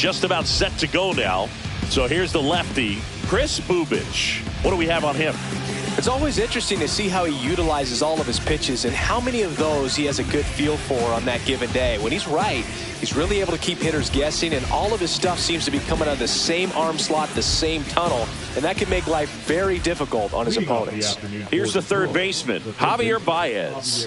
just about set to go now. So here's the lefty, Chris Bubich. What do we have on him? It's always interesting to see how he utilizes all of his pitches and how many of those he has a good feel for on that given day. When he's right, he's really able to keep hitters guessing, and all of his stuff seems to be coming out of the same arm slot, the same tunnel, and that can make life very difficult on his opponents. Here's the third baseman, Javier Baez.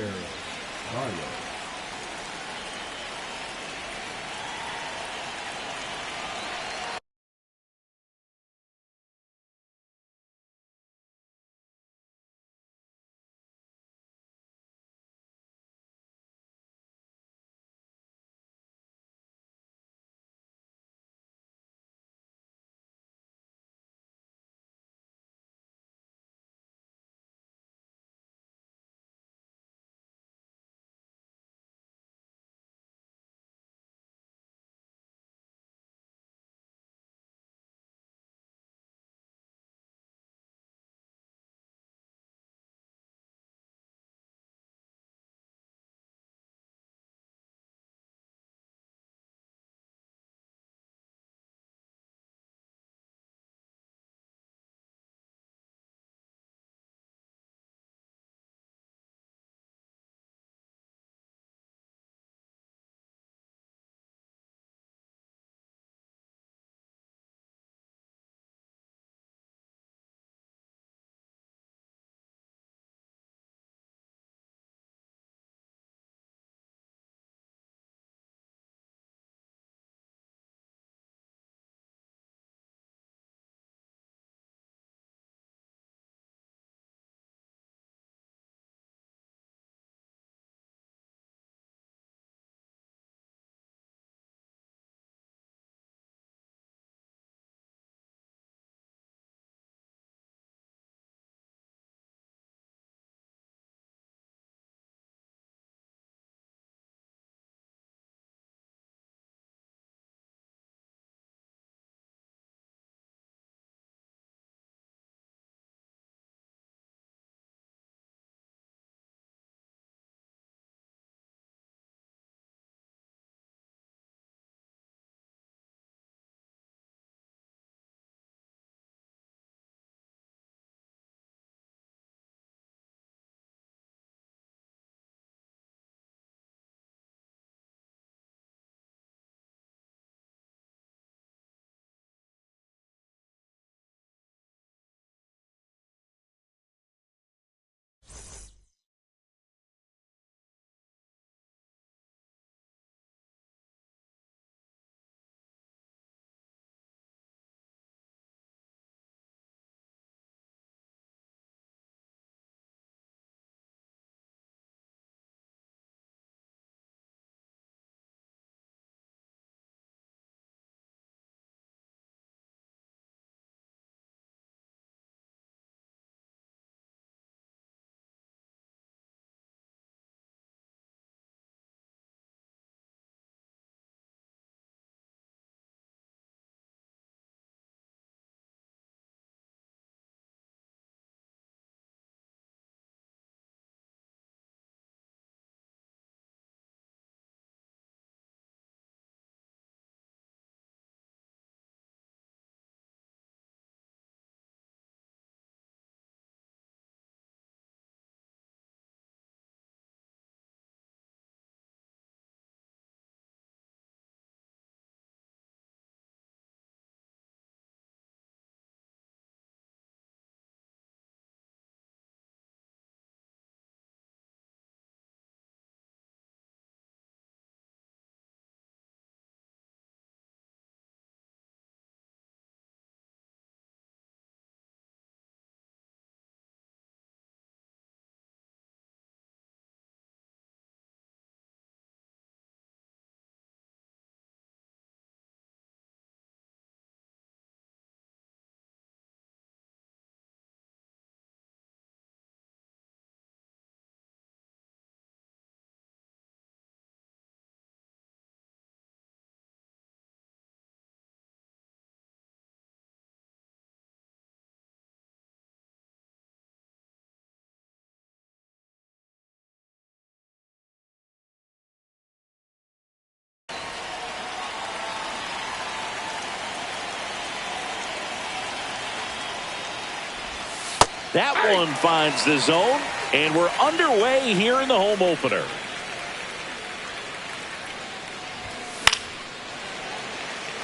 That one finds the zone, and we're underway here in the home opener.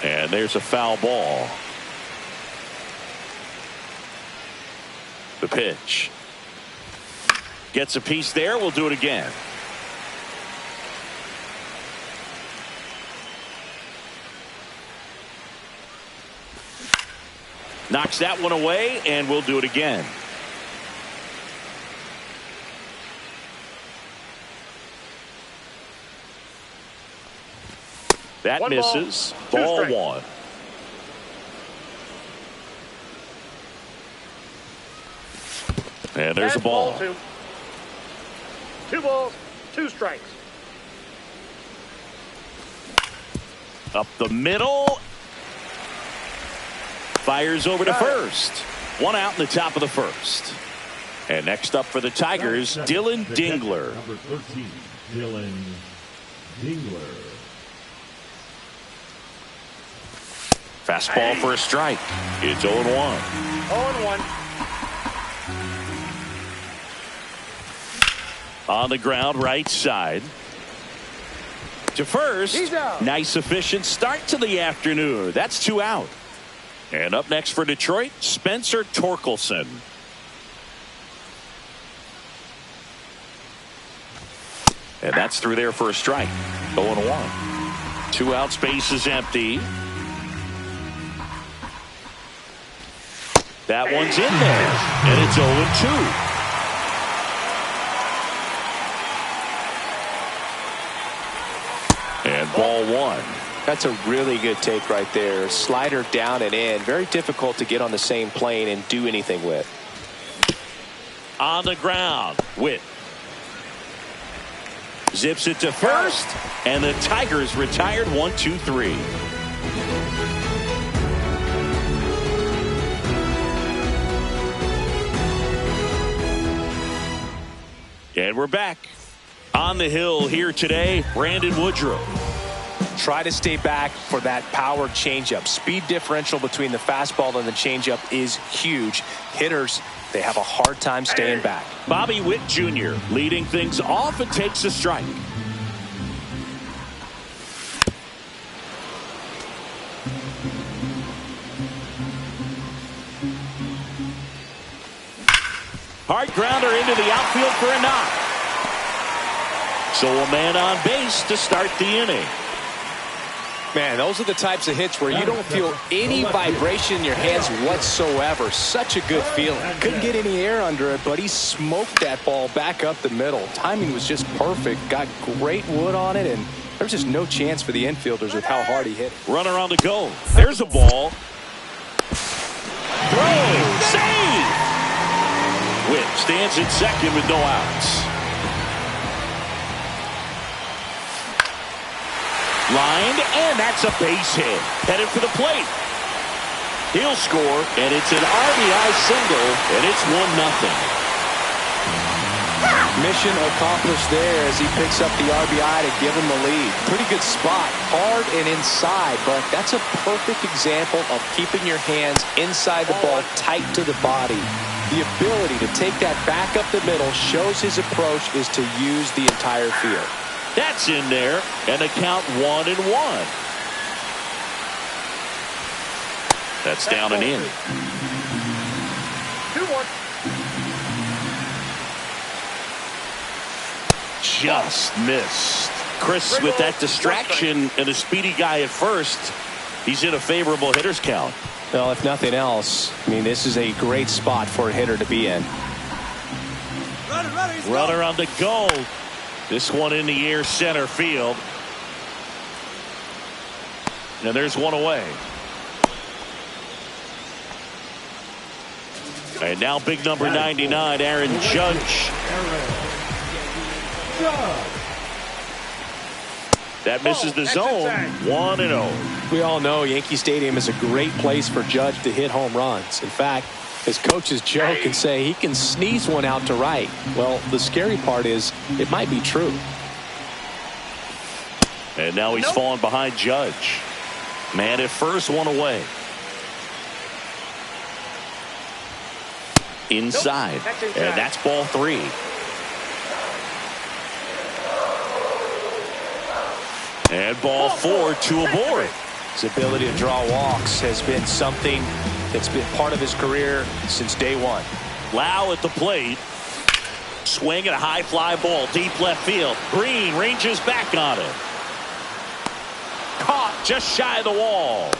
And there's a foul ball. The pitch. Gets a piece there. We'll do it again. Knocks that one away, and we'll do it again. That one misses. Ball Ball one. And there's a ball. Ball two. 2 balls, 2 strikes. Up the middle. Fires over to first. 1 out in the top of the first. And next up for the Tigers, Dylan Dingler. Number 13, Dylan Dingler. Fastball for a strike. It's 0-1. 0-1. On the ground, right side. To first. He's out. Nice efficient start to the afternoon. That's 2 out. And up next for Detroit, Spencer Torkelson. And that's through there for a strike. 0-1. 2 out, space is empty. That one's in there. And it's 0-2. And ball 1. That's a really good take right there. Slider down and in. Very difficult to get on the same plane and do anything with. On the ground. Witt. Zips it to first. And the Tigers retired 1-2-3. And we're back. On the hill here today, Brandon Woodruff. Try to stay back for that power changeup. Speed differential between the fastball and the changeup is huge. Hitters, they have a hard time staying back. Bobby Witt Jr. leading things off and takes a strike. Hard grounder into the outfield for a knock. So a man on base to start the inning. Man, those are the types of hits where you don't feel any vibration in your hands whatsoever. Such a good feeling. Couldn't get any air under it, but he smoked that ball back up the middle. Timing was just perfect. Got great wood on it, and there's just no chance for the infielders with how hard he hit it. Runner on the go. There's a ball. Throw. Save. Witt stands in second with no outs. Lined, and that's a base hit. Headed for the plate. He'll score, and it's an RBI single, and it's 1-0. Mission accomplished there as he picks up the RBI to give him the lead. Pretty good spot. Hard and inside, but that's a perfect example of keeping your hands inside the ball, tight to the body. The ability to take that back up the middle shows his approach is to use the entire field. That's in there, and the count 1-1. That's down and in. 2-1. Just missed. Chris with that distraction and a speedy guy at first. He's in a favorable hitter's count. Well, if nothing else, I mean, this is a great spot for a hitter to be in. Runner on the go. This one in the air, center field. And there's one away. And now big number 99, Aaron Judge. That misses the zone. 1-0. We all know Yankee Stadium is a great place for Judge to hit home runs. In fact, his coaches joke and say he can sneeze one out to right. Well, the scary part is it might be true. And now he's fallen behind Judge. Man at first, one away. inside. Nope. And that's ball 3. And ball 4, 2 aboard. His ability to draw walks has been something that's been part of his career since day one. Lau at the plate. Swing at a high fly ball deep left field. Green ranges back on it. Caught just shy of the wall.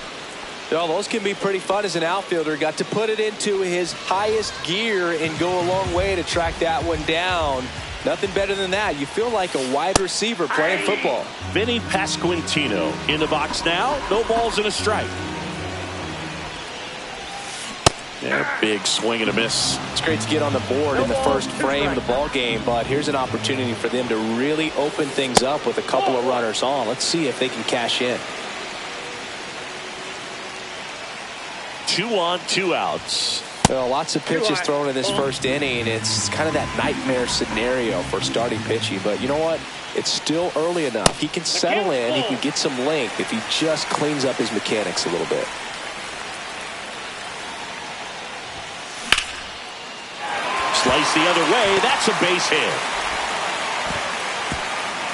Well, those can be pretty fun as an outfielder. Got to put it into his highest gear and go a long way to track that one down. Nothing better than that. You feel like a wide receiver playing football. Vinny Pasquantino in the box now. No balls and a strike. Yeah, big swing and a miss. It's great to get on the board in the first frame of the ball game, but here's an opportunity for them to really open things up with a couple of runners on. Let's see if they can cash in. 2 on, 2 outs. Well, lots of pitches thrown in this first inning. It's kind of that nightmare scenario for starting pitching, but you know what? It's still early enough. He can settle in. He can get some length if he just cleans up his mechanics a little bit. Slice the other way. That's a base hit.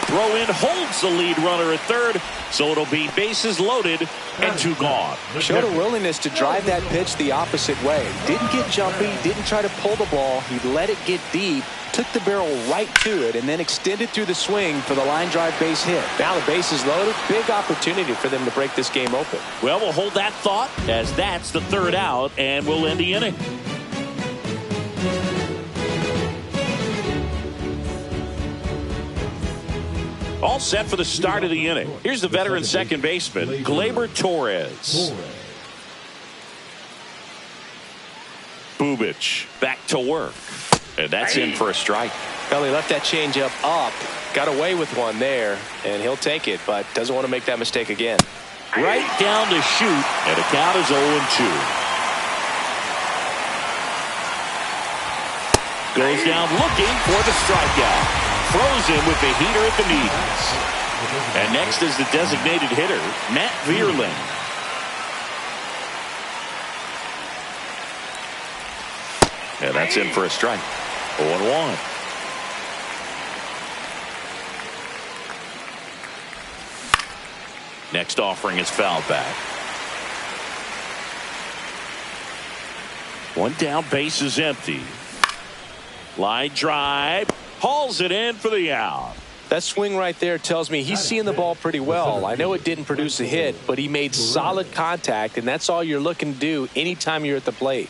Throw in holds the lead runner at third, so it'll be bases loaded and 2 gone. Showed a willingness to drive that pitch the opposite way. Didn't get jumpy, didn't try to pull the ball. He let it get deep, took the barrel right to it, and then extended through the swing for the line drive base hit. Now the bases loaded. Big opportunity for them to break this game open. Well, we'll hold that thought as that's the 3rd out, and we'll end the inning. All set for the start of the inning. Here's the veteran second baseman, Gleyber Torres. Bubic back to work. And that's in for a strike. Well, he left that changeup up, got away with one there, and he'll take it, but doesn't want to make that mistake again. Right down to shoot, and the count is 0-2. Goes down looking for the strikeout. Throws him with the heater at the knees. And next is the designated hitter, Matt Vierling. And that's in for a strike. 0-1. Next offering is fouled back. 1 down, base is empty. Line drive. Hauls it in for the out. That swing right there tells me he's seeing the ball pretty well. I know it didn't produce a hit, but he made solid contact, and that's all you're looking to do anytime you're at the plate.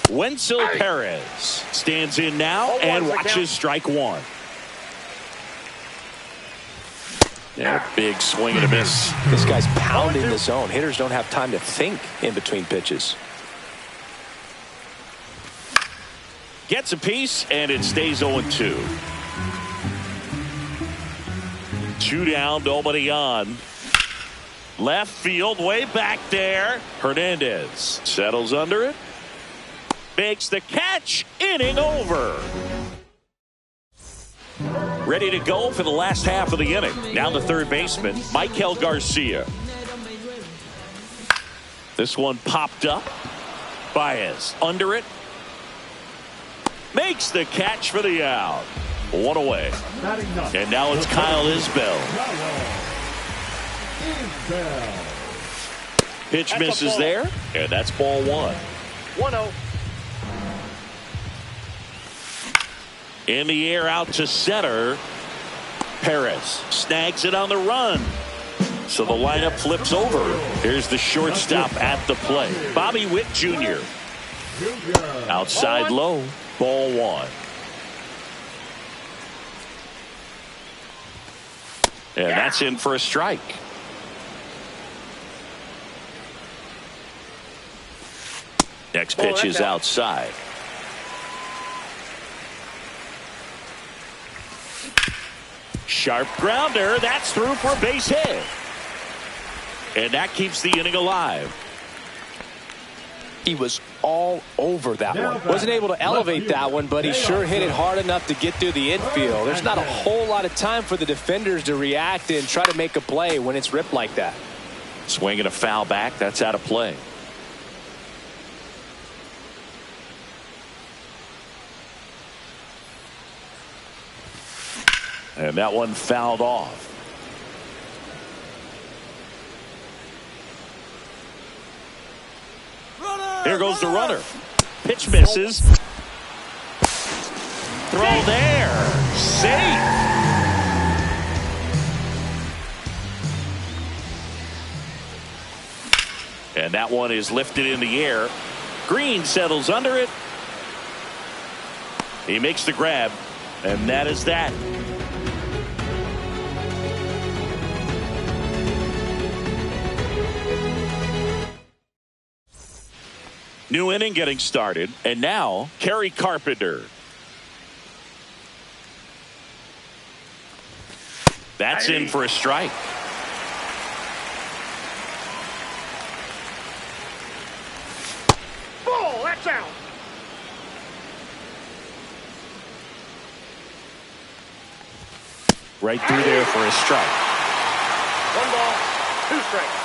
Wenzel Perez stands in now and watches strike 1. Yeah, big swing and a miss. This guy's pounding the zone. Hitters don't have time to think in between pitches. Gets a piece, and it stays 0-2. 2 down, nobody on. Left field, way back there. Hernandez settles under it. Makes the catch. Inning over. Ready to go for the last half of the inning. Now the third baseman, Michael Garcia. This one popped up. Baez under it. Makes the catch for the out. 1 away. And now it's Kyle Isbell. Pitch misses there, and that's ball 1. 1-0. In the air out to center. Perez snags it on the run. So the lineup flips over. Here's the shortstop at the plate, Bobby Witt Jr. Outside low. Ball 1. And that's in for a strike. Next pitch is outside. Sharp grounder. That's through for a base hit. And that keeps the inning alive. He was all over that one. Wasn't able to elevate that one, but he sure hit it hard enough to get through the infield. There's not a whole lot of time for the defenders to react and try to make a play when it's ripped like that. Swinging a foul back. That's out of play. And that one fouled off. Here goes the runner. Pitch misses. Throw there. Safe. And that one is lifted in the air. Green settles under it. He makes the grab. And that is that. New inning getting started. And now, Kerry Carpenter. That's in for a strike. Ball, that's out. Right through there for a strike. 1 ball, 2 strikes.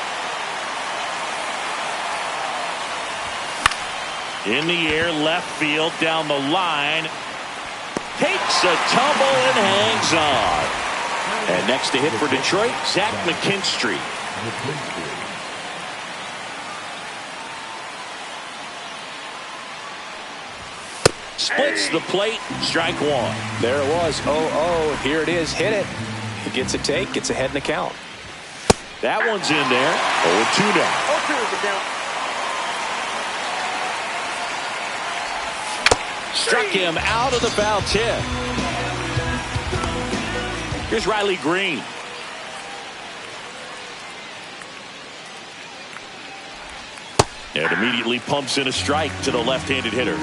In the air, left field, down the line. Takes a tumble and hangs on. And next to hit for Detroit, Zach McKinstry. Splits the plate, strike one. There it was. 0-0. Here it is. Hit it. He gets a take, gets ahead in the count. That one's in there. 0-2 now. 0-2 is the count. Struck him out of the foul tip. Here's Riley Green. And immediately pumps in a strike to the left-handed hitter.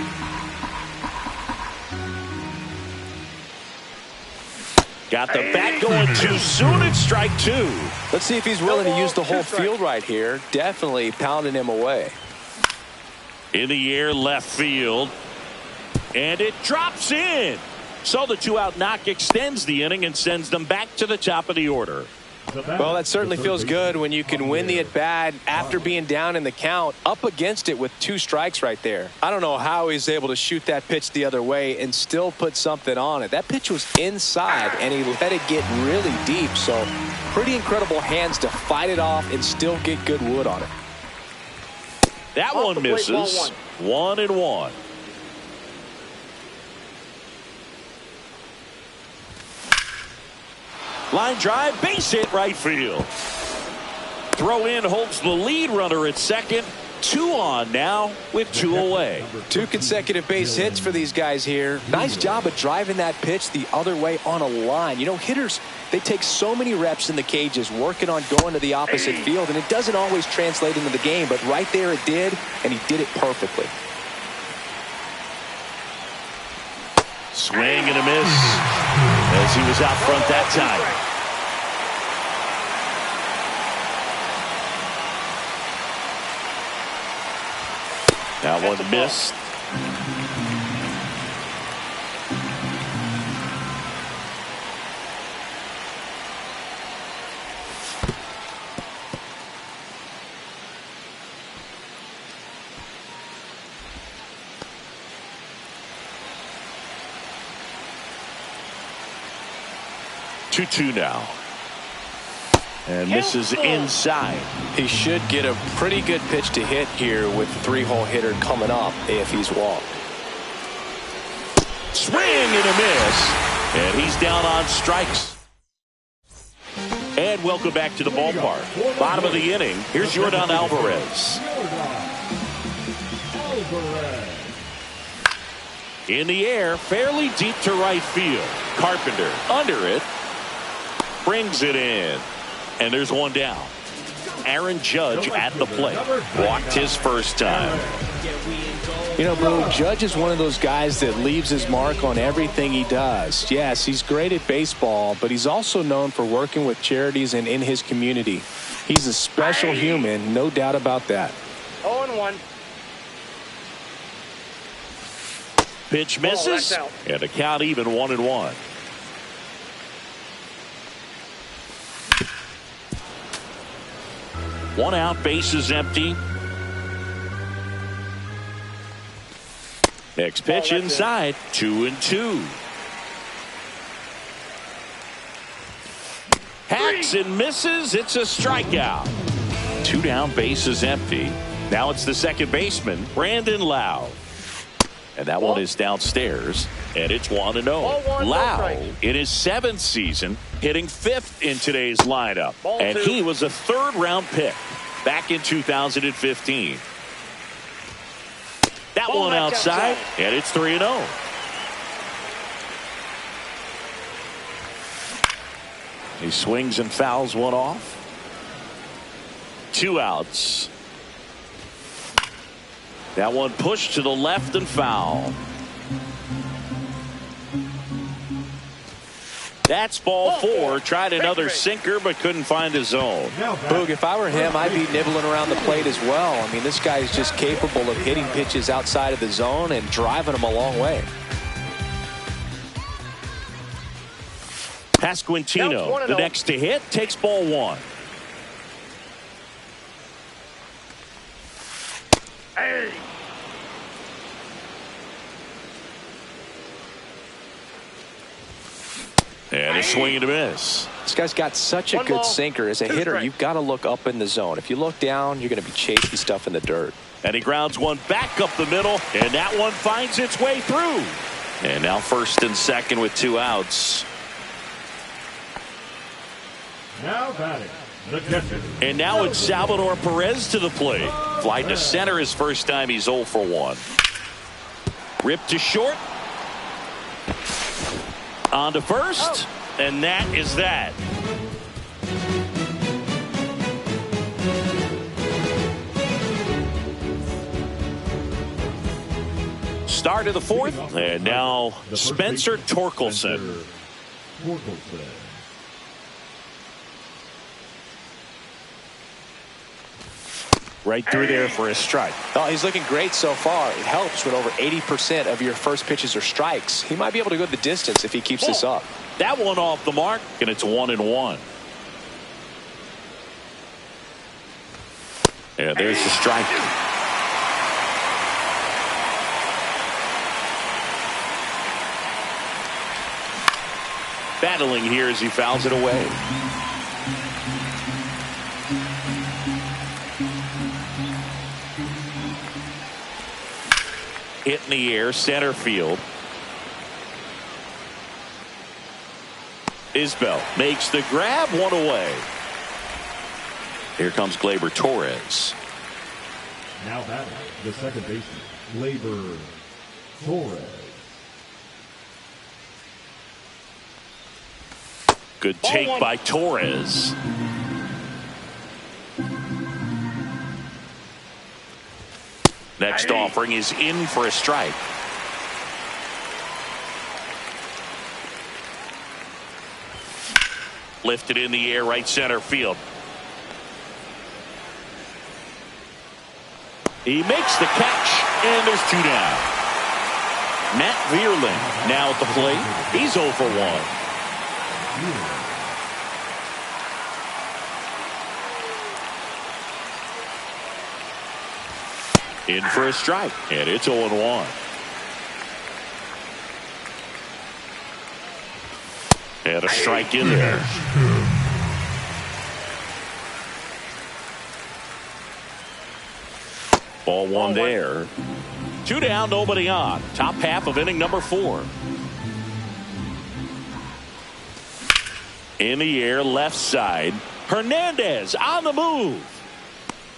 Got the bat going too soon. It's strike 2. Let's see if he's willing to use the whole field right here. Definitely pounding him away. In the air, left field. And it drops in. So the 2-out knock extends the inning and sends them back to the top of the order. Well, that certainly feels good when you can win the at-bat after being down in the count, up against it with 2 strikes right there. I don't know how he's able to shoot that pitch the other way and still put something on it. That pitch was inside, and he let it get really deep. So pretty incredible hands to fight it off and still get good wood on it. That one misses. 1-1. Line drive, base hit, right field. Throw in holds the lead runner at second. 2 on now with 2 away. 2 consecutive base hits for these guys here. Nice job of driving that pitch the other way on a line. You know, hitters, they take so many reps in the cages working on going to the opposite field, and it doesn't always translate into the game, but right there it did, and he did it perfectly. Swing and a miss as he was out front that time. That one missed. Two now. And misses inside. He should get a pretty good pitch to hit here with the 3-hole hitter coming up if he's walked. Swing and a miss. And he's down on strikes. And welcome back to the ballpark. Bottom of the inning. Here's Yordan Alvarez. In the air, fairly deep to right field. Carpenter under it. Brings it in. And there's one down. Aaron Judge at the plate. Walked his first time. You know, Blue, Judge is one of those guys that leaves his mark on everything he does. Yes, he's great at baseball, but he's also known for working with charities and in his community. He's a special human, no doubt about that. 0-1. Pitch misses. And the count even 1-1. One out, base is empty. Next pitch inside, 2-2. Hacks and misses. It's a strikeout. 2 down, bases empty. Now it's the second baseman, Brandon Lau. And that one is downstairs, and it's 1-0. Lau, in his 7th season, hitting 5th in today's lineup. And he was a 3rd-round pick back in 2015. That one outside, and it's 3-0. He swings and fouls one off. 2 outs. That one pushed to the left and foul. That's ball 4. Tried another sinker but couldn't find his zone. Boog, if I were him, I'd be nibbling around the plate as well. I mean, this guy is just capable of hitting pitches outside of the zone and driving them a long way. Pasquantino, the next to hit, takes ball 1. Hey. And a swing and a miss. This guy's got such a good sinker. As a hitter, you've got to look up in the zone. If you look down, you're going to be chasing stuff in the dirt. And he grounds one back up the middle, and that one finds its way through. And now first and second with 2 outs. Now batting, the catcher. And now it's Salvador Perez to the plate. Fly to center his first time. He's 0 for 1. Ripped to short. On to first. And that is that. Start of the 4th. And now Spencer Torkelson. Right through there for a strike. Oh, he's looking great so far. It helps when over 80% of your first pitches are strikes. He might be able to go the distance if he keeps this up. That one off the mark, and it's 1-1. Yeah, there's the strike. Battling here as he fouls it away. Hit in the air, center field. Isbell makes the grab, 1 away. Here comes Gleyber Torres. Now batting, the second baseman, Gleyber Torres. Good take by Torres. Next offering is in for a strike. Lifted in the air, right center field. He makes the catch, and there's 2 down. Matt Vierling now at the plate. He's 0 for 1. In for a strike, and it's 0-1. And a strike in there. Ball 1 there. 2 down, nobody on. Top half of inning number 4. In the air, left side. Hernandez on the move.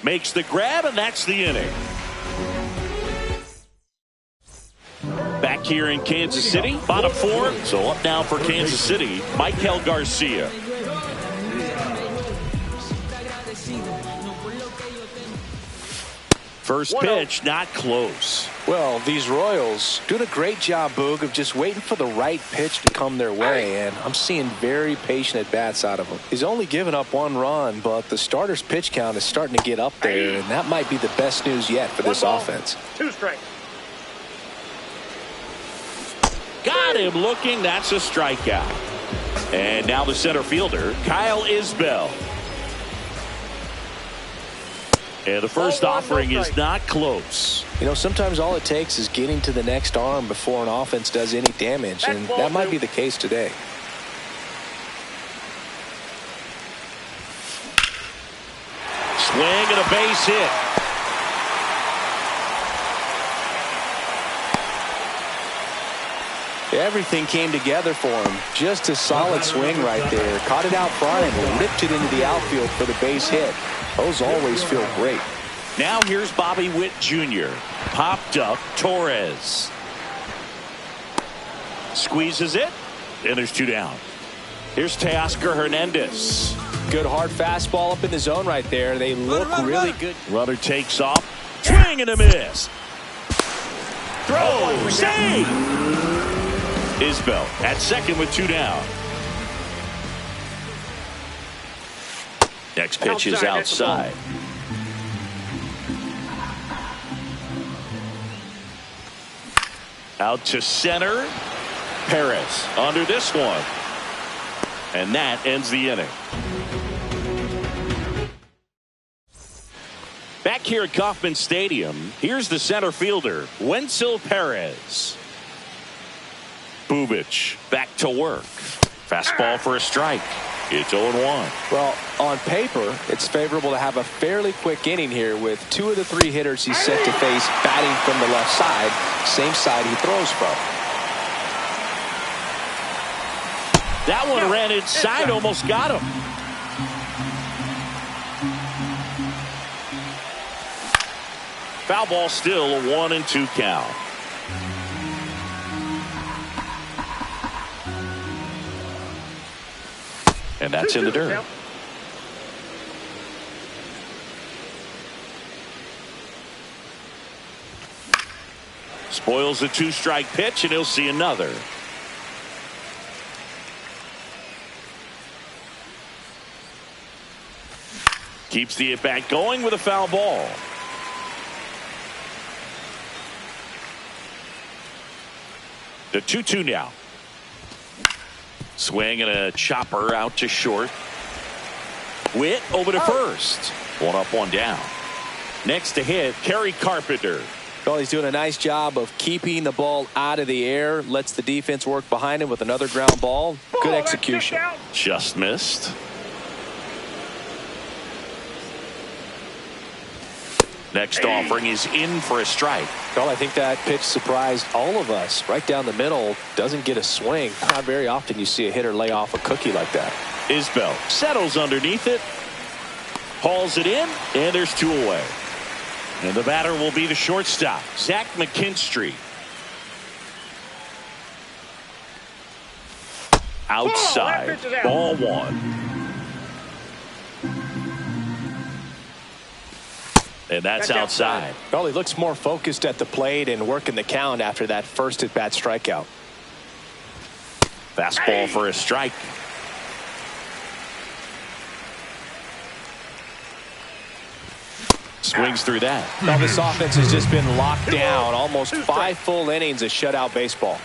Makes the grab, and that's the inning. Back here in Kansas City, bottom 4. So up now for Kansas City, Michael Garcia. First pitch, not close. Well, these Royals doing a great job, Boog, of just waiting for the right pitch to come their way, and I'm seeing very patient at-bats out of him. He's only given up 1 run, but the starter's pitch count is starting to get up there, and that might be the best news yet for this offense. 2 strikes. Got him looking. That's a strikeout. And now the center fielder, Kyle Isbell. And the first offering is not close. You know, sometimes all it takes is getting to the next arm before an offense does any damage, and that might be the case today. Swing and a base hit. Everything came together for him. Just a solid swing right there. Caught it out front and ripped it into the outfield for the base hit. Those always feel great. Now here's Bobby Witt Jr. Popped up Torres. Squeezes it, and there's 2 down. Here's Teoscar Hernandez. Good hard fastball up in the zone right there. They look really good. Runner takes off. Swing and a miss. Throw. Save. Isbell at second with 2 down. Next pitch is outside. Out to center. Perez under this one. And that ends the inning. Back here at Kauffman Stadium, here's the center fielder, Wenzel Perez. Bubic back to work. Fastball for a strike. It's 0-1. Well, on paper, it's favorable to have a fairly quick inning here with 2 of the 3 hitters he's set to face batting from the left side, same side he throws from. That one ran inside, almost got him. Foul ball still, a 1-2 count. And that's in the dirt. Spoils the 2-strike pitch, and he'll see another. Keeps the at-bat going with a foul ball. The 2-2 now. Swing and a chopper out to short. Witt over to first. 1 up, 1 down. Next to hit, Kerry Carpenter. Well, he's doing a nice job of keeping the ball out of the air. Lets the defense work behind him with another ground ball. Good execution. Just missed. Next offering is in for a strike. Well, I think that pitch surprised all of us. Right down the middle, doesn't get a swing. Not very often you see a hitter lay off a cookie like that. Isbell settles underneath it. Hauls it in, and there's 2 away. And the batter will be the shortstop, Zach McKinstry. Outside, ball 1. And that's outside. Well, he looks more focused at the plate and working the count after that first at-bat strikeout. Fastball for a strike. Swings through that. Well, this offense has just been locked down. Almost 5 full innings of shutout baseball.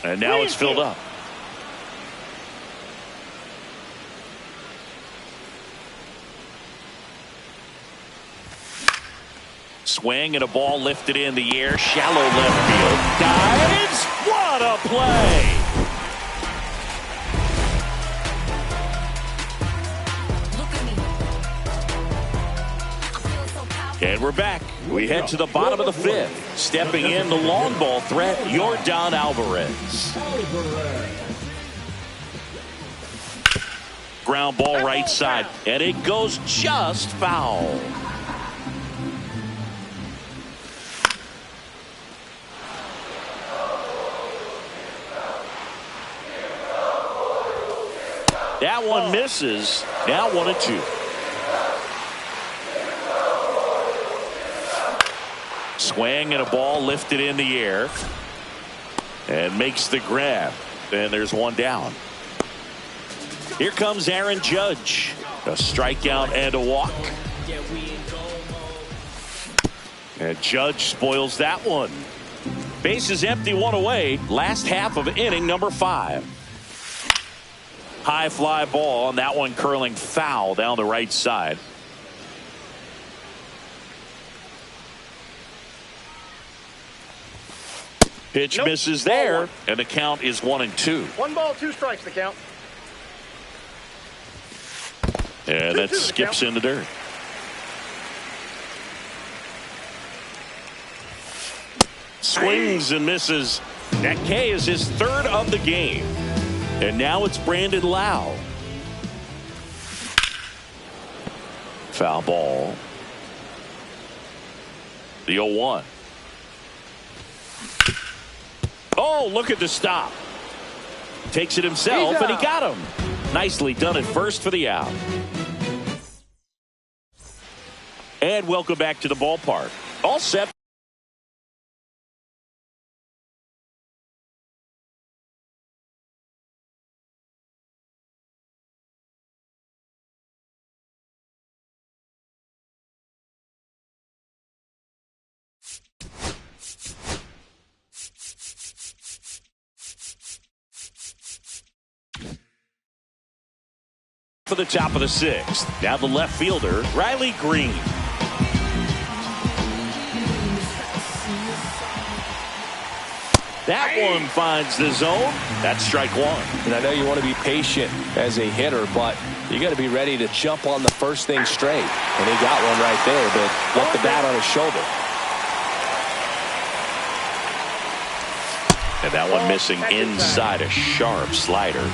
And now it's filled up. Swing and a ball lifted in the air. Shallow left field. Dives. What a play. And we're back. We head to the bottom of the 5th. Stepping in the long ball threat, Yordan Alvarez. Ground ball right side. And it goes just foul. That one misses. Now 1-2. Swing and a ball lifted in the air. And makes the grab. And there's 1 down. Here comes Aaron Judge. A strikeout and a walk. And Judge spoils that one. Bases empty, 1 away. Last half of inning number 5. High fly ball, and that one curling foul down the right side. Pitch misses there, and the count is 1-2. 1 ball, 2 strikes the count. And that skips in the dirt. Swings and misses. That K is his third of the game. And now it's Brandon Lau. Foul ball. The 0-1. Oh, look at the stop. Takes it himself, and he got him. Nicely done at first for the out. And welcome back to the ballpark. All set. For the top of the sixth. Now the left fielder, Riley Green. That one finds the zone. That's strike one. And I know you want to be patient as a hitter, but you got to be ready to jump on the first thing straight. And he got one right there, but left the bat on his shoulder. And that one missing inside, a sharp slider.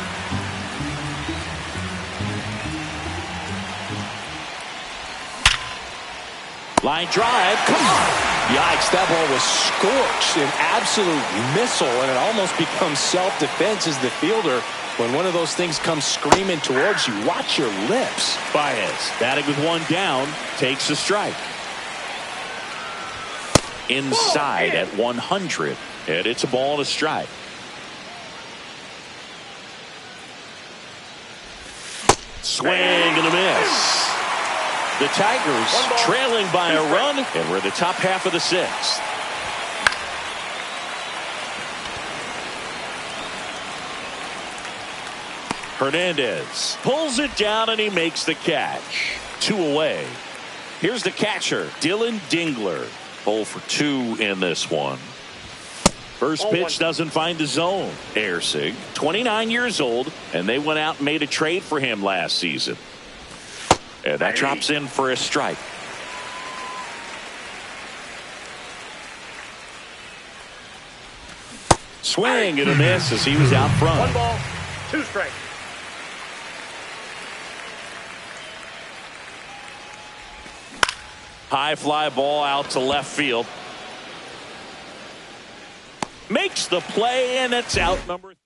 Line drive. Come on. Yikes, that ball was scorched, an absolute missile, and it almost becomes self-defense as the fielder. When one of those things comes screaming towards you, watch your lips. Baez, batting with one down, takes a strike. Inside at 100, and it's a ball and a strike. Swing and a miss. The Tigers trailing by a run, and we're the top half of the sixth. Hernandez pulls it down, and he makes the catch. 2 away. Here's the catcher, Dylan Dingler. 0 for 2 in this one. First pitch doesn't find the zone. Ersig, 29 years old, and they went out and made a trade for him last season. And that drops in for a strike. Swing and a miss as he was out front. 1 ball, 2 strikes. High fly ball out to left field. Makes the play, and it's out number 3.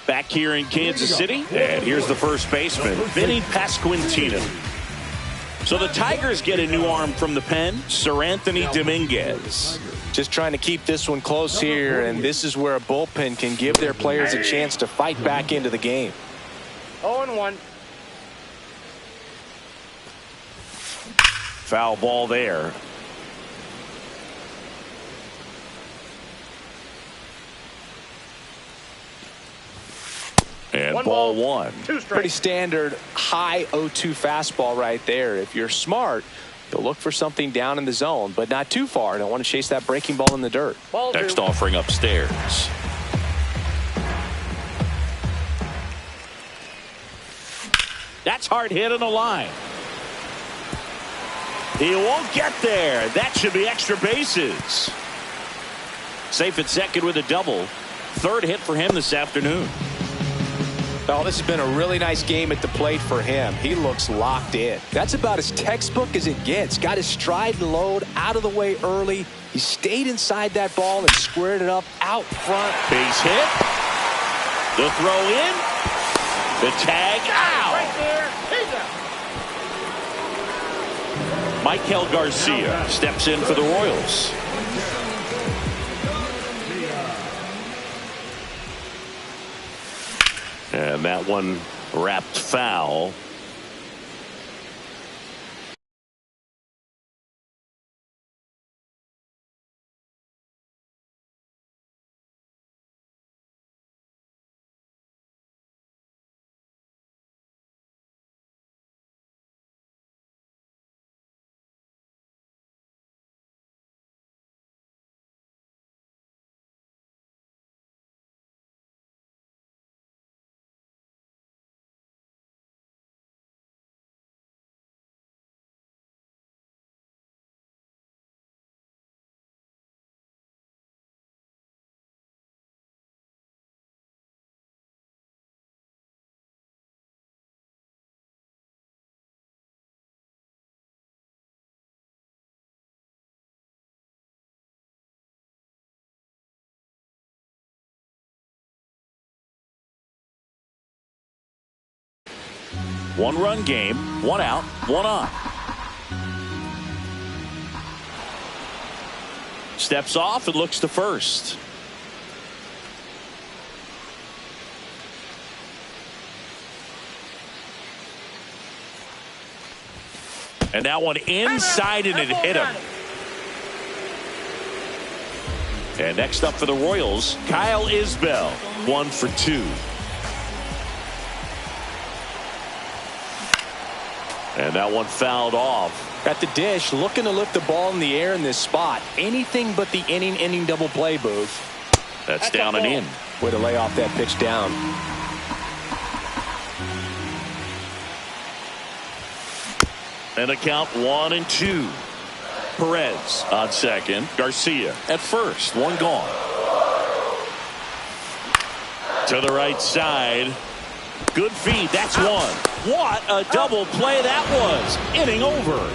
Back here in Kansas City, and here's the first baseman, Vinny Pasquantino. So the Tigers get a new arm from the pen, Sir Anthony Dominguez. Just trying to keep this one close here, and this is where a bullpen can give their players a chance to fight back into the game. 0-1. Foul ball there. And ball 1. 2 strikes. Pretty standard high 0-2 fastball right there. If you're smart, you'll look for something down in the zone, but not too far. Don't want to chase that breaking ball in the dirt. Ball 2. Next offering upstairs. That's hard hit on the line. He won't get there. That should be extra bases. Safe at second with a double. Third hit for him this afternoon. Oh, this has been a really nice game at the plate for him. He looks locked in. That's about as textbook as it gets. Got his stride and load out of the way early. He stayed inside that ball and squared it up out front. Base hit. The throw in. The tag out. Right there. He's out. Michael Garcia steps in for the Royals. And that one wrapped foul. 1-run game, 1 out, 1 on. Steps off and looks to first. And that one inside, and it hit him. And next up for the Royals, Kyle Isbell, 1 for 2. And that one fouled off. At the dish, looking to lift the ball in the air in this spot. Anything but the inning double play, Booth. That's down and in. Way to lay off that pitch down. And a count 1-2. Perez on second. Garcia at first. 1 gone. To the right side. Good feed. That's 1. What a double play that was. Inning over.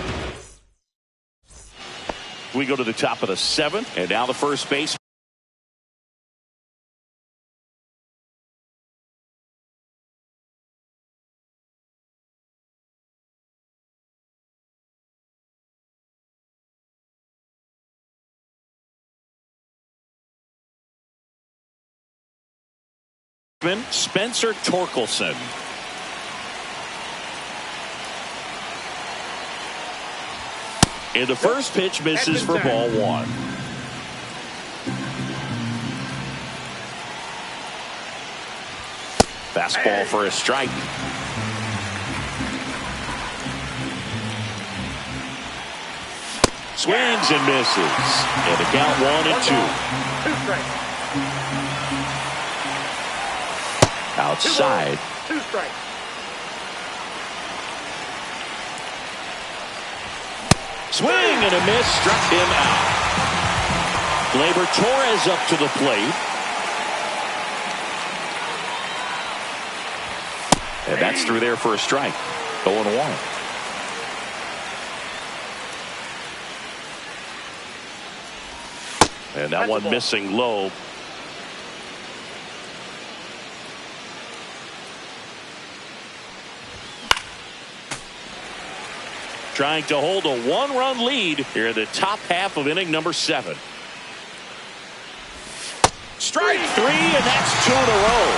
We go to the top of the 7th. And now the first base. Spencer Torkelson. And the first pitch misses for ball 1. Fastball for a strike. Swings and misses. And the count 1-2. 2 strikes. Outside. 2 strikes. Swing and a miss, struck him out. Gleyber Torres up to the plate. And that's through there for a strike. 0-1. And that one missing low. Trying to hold a 1-run lead here in the top half of inning number 7. Strike 3, and that's 2 in a row.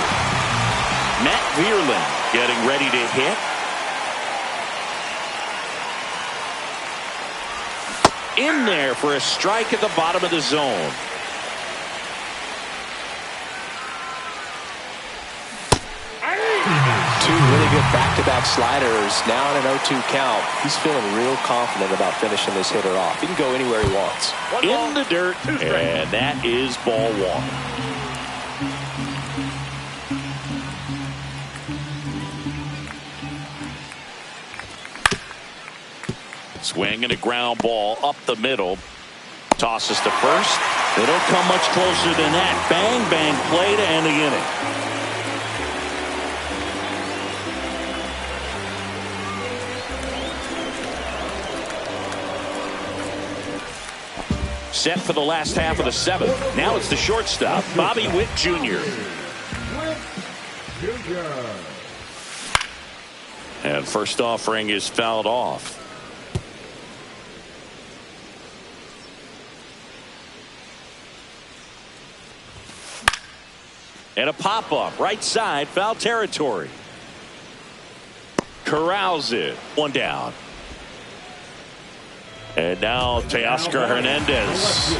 Matt Vierland getting ready to hit. In there for a strike at the bottom of the zone. Two really good back-to-back sliders. Now in an 0-2 count. He's feeling real confident about finishing this hitter off. He can go anywhere he wants. In the dirt, and that is ball 1. Swing and a ground ball up the middle. Tosses to first. They don't come much closer than that. Bang, bang play to end the inning. Set for the last half of the 7th. Now it's the shortstop, Bobby Witt Jr. And first offering is fouled off. And a pop-up, right side, foul territory. Corrals it. 1 down. And now Teoscar Hernandez.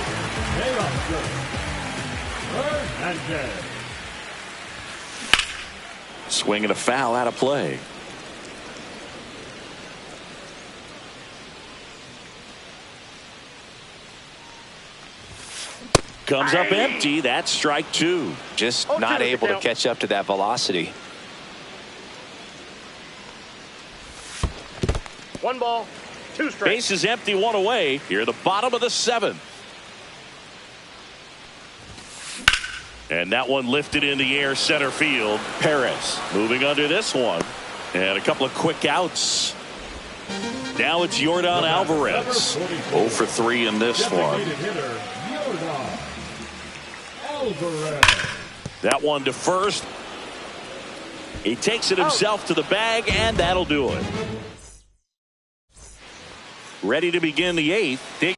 Swing and a foul out of play. Comes up empty. That's strike 2. Just not able to catch up to that velocity. 1 ball, 2 strikes. Base is empty, 1 away. Here at the bottom of the 7th. And that one lifted in the air center field. Perez moving under this one. And a couple of quick outs. Now it's Yordan Alvarez. 0 for 3 in this one. That one to first. He takes it himself to the bag, and that'll do it. Ready to begin the 8th.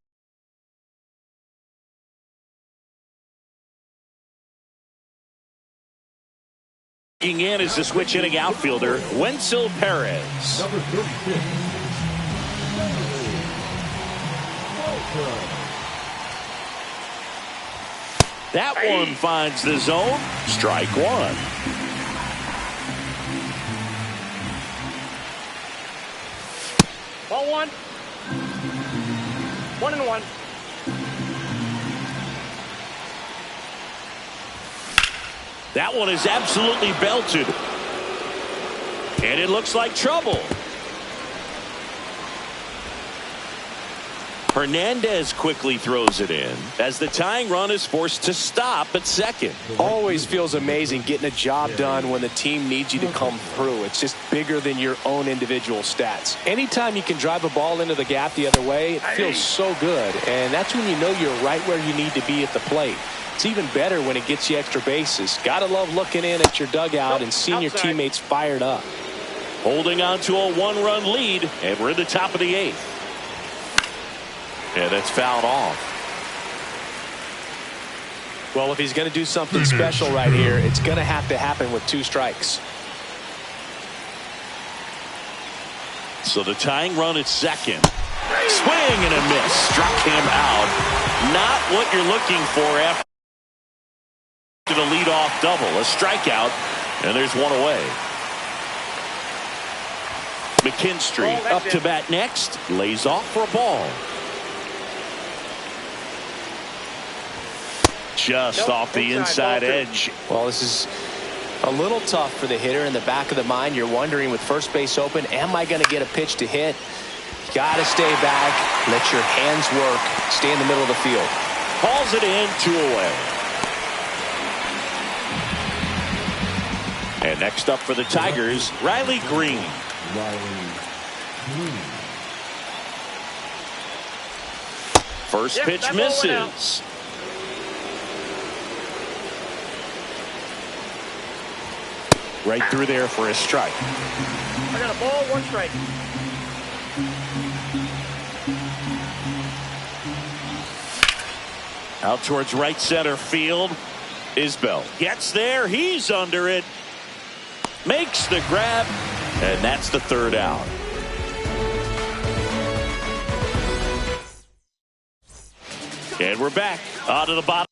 Digging in is the switch hitting outfielder, Wenzel Perez. Number 36. That one finds the zone. Strike one. Ball one. 1-1. That one is absolutely belted. And it looks like trouble. Hernandez quickly throws it in as the tying run is forced to stop at second. Always feels amazing getting a job done when the team needs you to come through. It's just bigger than your own individual stats. Anytime you can drive a ball into the gap the other way, it feels so good. And that's when you know you're right where you need to be at the plate. It's even better when it gets you extra bases. Gotta love looking in at your dugout and seeing your teammates fired up. Holding on to a one-run lead, and we're in the top of the 8th. And it's fouled off. Well, if he's going to do something special right here, it's going to have to happen with 2 strikes. So the tying run at second. Swing and a miss. Struck him out. Not what you're looking for after the leadoff double. A strikeout, and there's one away. McKinstry up to bat next. Lays off for a ball. Just off the inside edge. Well, this is a little tough for the hitter. In the back of the mind, you're wondering with first base open, am I going to get a pitch to hit? You got to stay back. Let your hands work. Stay in the middle of the field. Calls it in, 2 away. And next up for the Tigers, Riley Green. First pitch misses. Right through there for a strike. I got a ball, 1 strike. Out towards right center field. Isbell gets there. He's under it. Makes the grab. And that's the 3rd out. And we're back out of the bottom.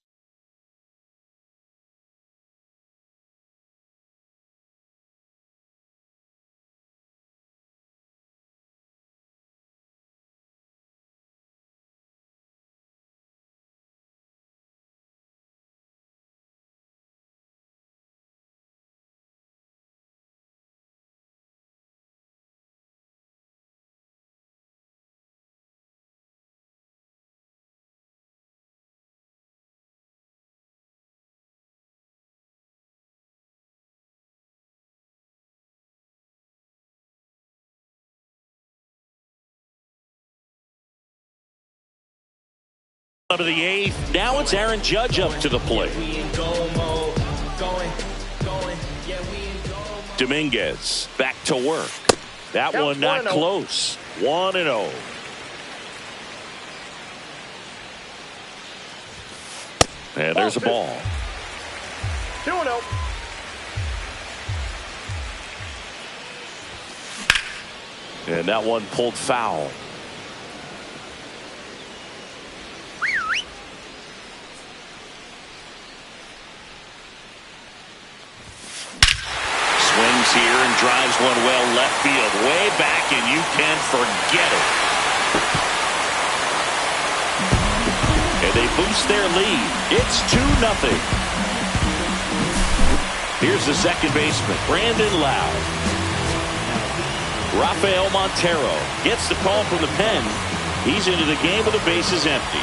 Of the 8th. Now it's Aaron Judge up to the plate. Dominguez back to work. That one not close. 1-0. And there's a ball. 2-0. And that one pulled foul. Swings here and drives one well left field. Way back, and you can forget it. And they boost their lead. It's 2-0. Here's the second baseman, Brandon Lowe. Rafael Montero gets the call from the pen. He's into the game with the bases empty.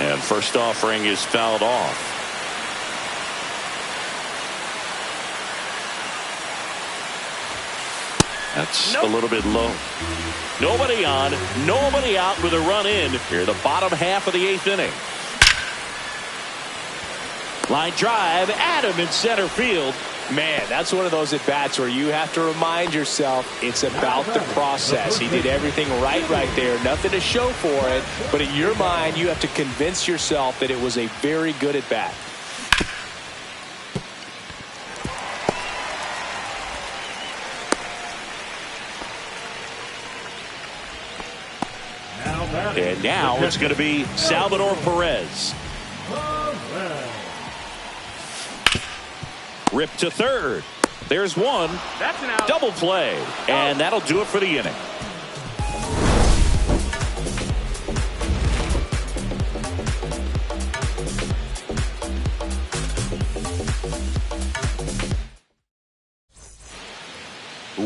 And first offering is fouled off. That's a little bit low. Nobody on, nobody out with a run in here, the bottom half of the 8th inning. Line drive, Adam in center field. Man, that's one of those at-bats where you have to remind yourself it's about the process. He did everything right there. Nothing to show for it. But in your mind, you have to convince yourself that it was a very good at-bat. And now it's going to be Salvador Perez. Rip to third. There's one. That's an out. Double play. And that'll do it for the inning.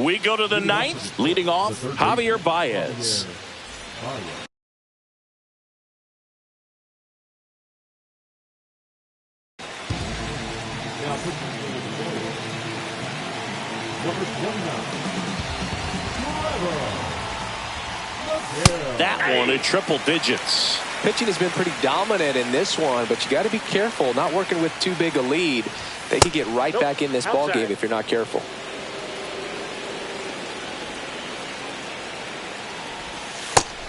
We go to the ninth. Leading off, Javier Baez. That one in triple digits. Pitching has been pretty dominant in this one, but you got to be careful. Not working with too big a lead. They could get right back in this ball game if you're not careful.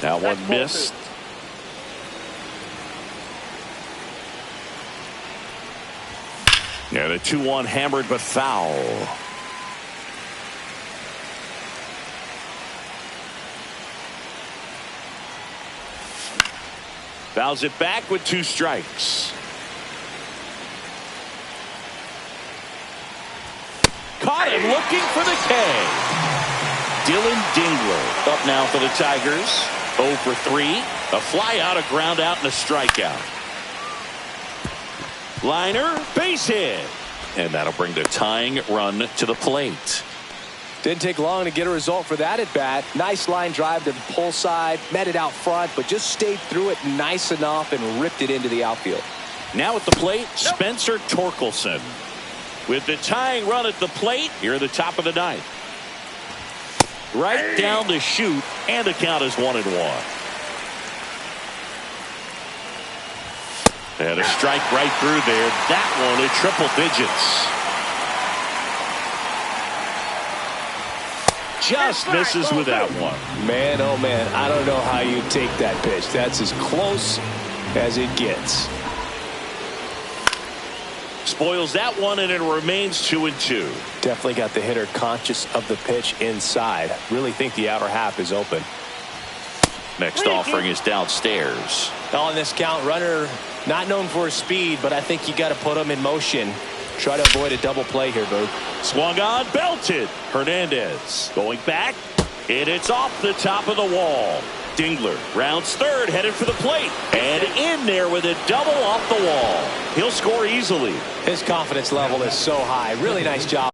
That one missed. Yeah, the 2-1 hammered but foul. Fouls it back with 2 strikes. Caught him looking for the K. Dylan Dingler up now for the Tigers. 0 for 3. A fly out, a ground out, and a strikeout. Liner, base hit. And that'll bring the tying run to the plate. Didn't take long to get a result for that at bat. Nice line drive to the pull side, met it out front, but just stayed through it nice enough and ripped it into the outfield. Now at the plate, Spencer Torkelson. With the tying run at the plate, here at the top of the ninth. Right down the chute, and the count is 1-1. And a strike right through there. That one in triple digits. Just misses with that one. Man, oh man, I don't know how you take that pitch. That's as close as it gets. Spoils that one, and it remains 2-2. Definitely got the hitter conscious of the pitch inside. Really think the outer half is open. Next offering is downstairs. On this count, runner not known for his speed, but I think you got to put him in motion. Try to avoid a double play here, Boo. Swung on, belted. Hernandez going back, and it's off the top of the wall. Dingler rounds third, headed for the plate, and in there with a double off the wall. He'll score easily. His confidence level is so high. Really nice job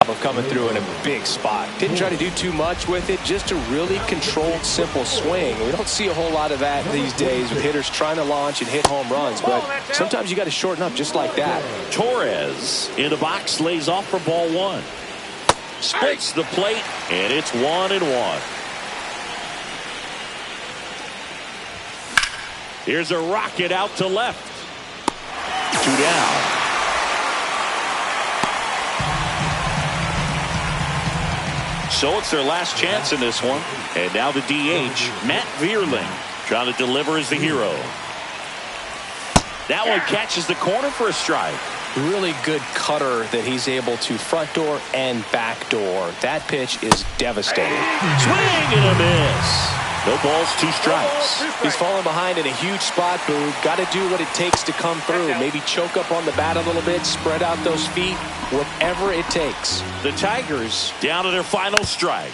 of coming through in a big spot. Didn't try to do too much with it, just a really controlled, simple swing. We don't see a whole lot of that these days with hitters trying to launch and hit home runs, but sometimes you got to shorten up just like that. Torres in the box, lays off for ball 1. Splits the plate, and it's 1-1. Here's a rocket out to left. 2 down. So it's their last chance in this one. And now the DH, Matt Vierling, trying to deliver as the hero. That one catches the corner for a strike. Really good cutter that he's able to front door and back door. That pitch is devastating. Swing and a miss. No balls, 2 strikes. He's falling behind in a huge spot, Boo. Got to do what it takes to come through. Maybe choke up on the bat a little bit, spread out those feet, whatever it takes. The Tigers down to their final strike.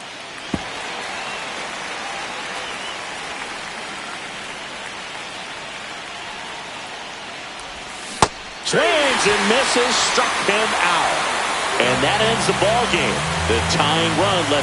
Swings and misses, struck him out. And that ends the ball game. The tying run left